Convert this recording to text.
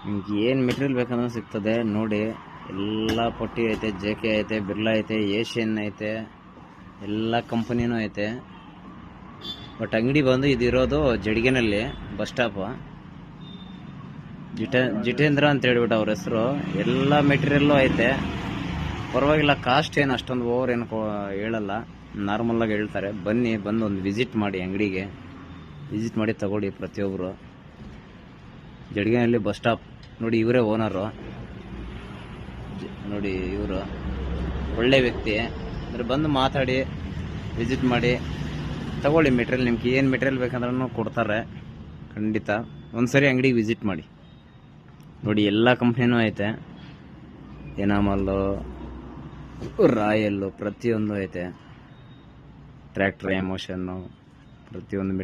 ನಿಮ್ಗೆ ಏನು ಮೆಟೀರಿಯಲ್ ಬೇಕಂದ್ರೆ ಸಿಗ್ತದೆ ನೋಡಿ. ಎಲ್ಲ ಪಟ್ಟಿ ಐತೆ, JK ಐತೆ, ಬಿರ್ಲಾ ಐತೆ, ಏಷ್ಯನ್ ಐತೆ, ಎಲ್ಲ ಕಂಪನಿನೂ ಐತೆ. ಬಟ್ ಅಂಗಡಿ ಬಂದು ಇದಿರೋದು ಜಡ್ಗೆನಲ್ಲಿ, ಬಸ್ ಸ್ಟಾಪ್. ಜಿತೇಂದ್ರ ಅಂತ ಹೇಳ್ಬಿಟ್ಟು ಅವ್ರ ಹೆಸರು. ಎಲ್ಲ ಮೆಟೀರಿಯಲ್ಲು ಐತೆ, ಪರವಾಗಿಲ್ಲ. ಕಾಸ್ಟ್ ಏನು ಅಷ್ಟೊಂದು ಓವರ್ ಏನು ಹೇಳಲ್ಲ, ನಾರ್ಮಲಾಗಿ ಹೇಳ್ತಾರೆ. ಬನ್ನಿ, ಬಂದು ಒಂದು ವಿಸಿಟ್ ಮಾಡಿ, ಅಂಗಡಿಗೆ ವಿಸಿಟ್ ಮಾಡಿ ತಗೊಳ್ಳಿ ಪ್ರತಿಯೊಬ್ಬರು. ಜಡ್ಗೆನಲ್ಲಿ ಬಸ್ ಸ್ಟಾಪ್ ನೋಡಿ. ಇವರೇ ಓನರು ನೋಡಿ. ಇವರು ಒಳ್ಳೆ ವ್ಯಕ್ತಿ. ಅಂದರೆ ಬಂದು ಮಾತಾಡಿ, ವಿಸಿಟ್ ಮಾಡಿ ತಗೊಳ್ಳಿ ಮೆಟೀರಿಯಲ್. ನಿಮ್ಗೆ ಏನು ಮೆಟೀರಿಯಲ್ ಬೇಕಂದ್ರೂ ಕೊಡ್ತಾರೆ ಖಂಡಿತ. ಒಂದ್ಸರಿ ಅಂಗಡಿಗೆ ವಿಸಿಟ್ ಮಾಡಿ ನೋಡಿ. ಎಲ್ಲ ಕಂಪ್ನಿನೂ ಐತೆ, ಎನಾಮಲ್ಲು, ರಾಯಲ್ಲು, ಪ್ರತಿಯೊಂದು ಐತೆ. ಟ್ರ್ಯಾಕ್ಟರ್, ಎಮೋಷನ್ನು, ಪ್ರತಿಯೊಂದು